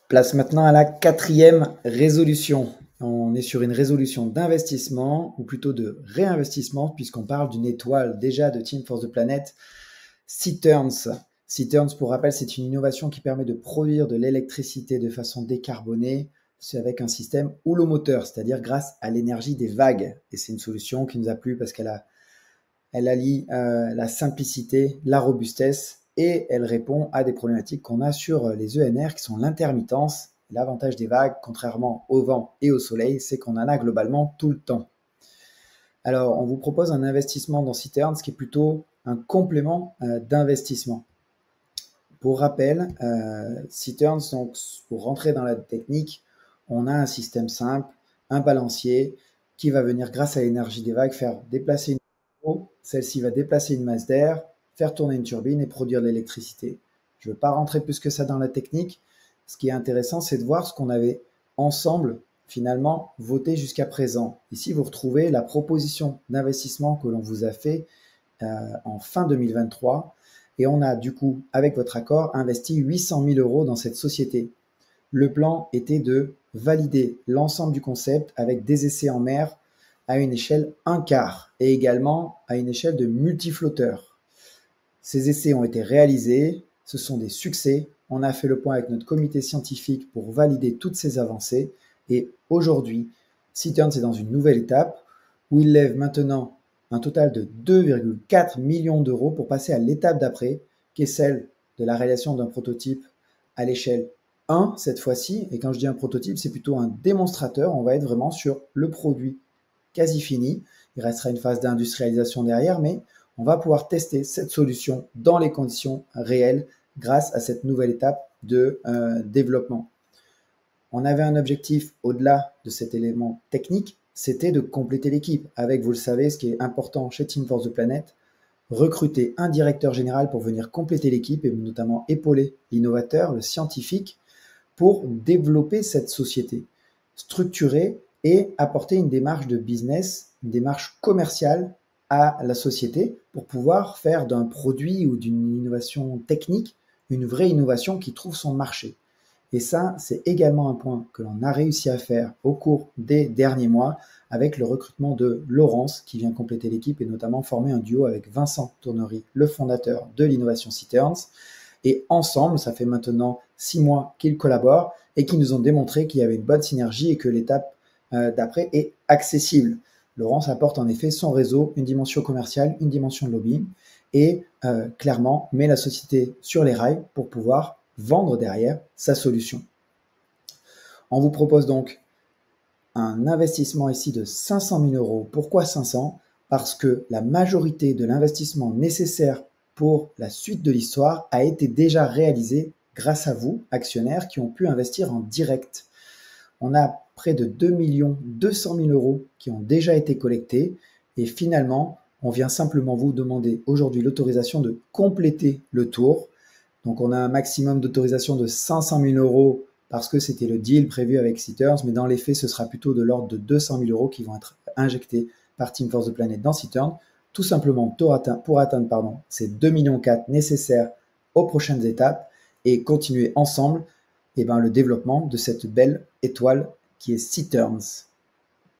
Place maintenant à la quatrième résolution. On est sur une résolution d'investissement, ou plutôt de réinvestissement, puisqu'on parle d'une étoile déjà de Team Force the Planet, Citerns. Citerns, pour rappel, c'est une innovation qui permet de produire de l'électricité de façon décarbonée, c'est avec un système houlomoteur, c'est-à-dire grâce à l'énergie des vagues. Et c'est une solution qui nous a plu parce elle allie la simplicité, la robustesse et elle répond à des problématiques qu'on a sur les ENR qui sont l'intermittence. L'avantage des vagues, contrairement au vent et au soleil, c'est qu'on en a globalement tout le temps. Alors, on vous propose un investissement dans Citerns qui est plutôt un complément d'investissement. Pour rappel, Citerns, donc, pour rentrer dans la technique, on a un système simple, un balancier qui va venir, grâce à l'énergie des vagues, faire déplacer une eau. Celle-ci va déplacer une masse d'air, faire tourner une turbine et produire de l'électricité. Je ne veux pas rentrer plus que ça dans la technique. Ce qui est intéressant, c'est de voir ce qu'on avait ensemble, finalement, voté jusqu'à présent. Ici, vous retrouvez la proposition d'investissement que l'on vous a fait en fin 2023. Et on a du coup, avec votre accord, investi 800 000 € dans cette société. Le plan était de valider l'ensemble du concept avec des essais en mer à une échelle 1/4 et également à une échelle de multiflotteur. Ces essais ont été réalisés, ce sont des succès. On a fait le point avec notre comité scientifique pour valider toutes ces avancées et aujourd'hui, Citerns est dans une nouvelle étape où il lève maintenant un total de 2,4 millions d'euros pour passer à l'étape d'après, qui est celle de la réalisation d'un prototype à l'échelle 1 cette fois-ci. Et quand je dis un prototype, c'est plutôt un démonstrateur. On va être vraiment sur le produit quasi fini. Il restera une phase d'industrialisation derrière, mais on va pouvoir tester cette solution dans les conditions réelles grâce à cette nouvelle étape de développement. On avait un objectif au-delà de cet élément technique, c'était de compléter l'équipe avec, vous le savez, ce qui est important chez Team Force the Planet, recruter un directeur général pour venir compléter l'équipe et notamment épauler l'innovateur, le scientifique, pour développer cette société, structurer et apporter une démarche de business, une démarche commerciale à la société pour pouvoir faire d'un produit ou d'une innovation technique une vraie innovation qui trouve son marché. Et ça, c'est également un point que l'on a réussi à faire au cours des derniers mois avec le recrutement de Laurence qui vient compléter l'équipe et notamment former un duo avec Vincent Tournery, le fondateur de l'innovation Citerns. Et ensemble, ça fait maintenant 6 mois qu'ils collaborent et qu'ils nous ont démontré qu'il y avait une bonne synergie et que l'étape d'après est accessible. Laurence apporte en effet son réseau, une dimension commerciale, une dimension de lobbying et clairement met la société sur les rails pour pouvoir vendre derrière sa solution. On vous propose donc un investissement ici de 500 000 €. Pourquoi 500 ? Parce que la majorité de l'investissement nécessaire pour la suite de l'histoire a été déjà réalisée grâce à vous, actionnaires, qui ont pu investir en direct. On a près de 2 200 000 € qui ont déjà été collectés et finalement, on vient simplement vous demander aujourd'hui l'autorisation de compléter le tour. Donc, on a un maximum d'autorisation de 500 000 € parce que c'était le deal prévu avec Citerns, mais dans les faits, ce sera plutôt de l'ordre de 200 000 € qui vont être injectés par Team Force the Planet dans Citerns, tout simplement pour atteindre ces 2,4 millions nécessaires aux prochaines étapes et continuer ensemble le développement de cette belle étoile qui est Citerns.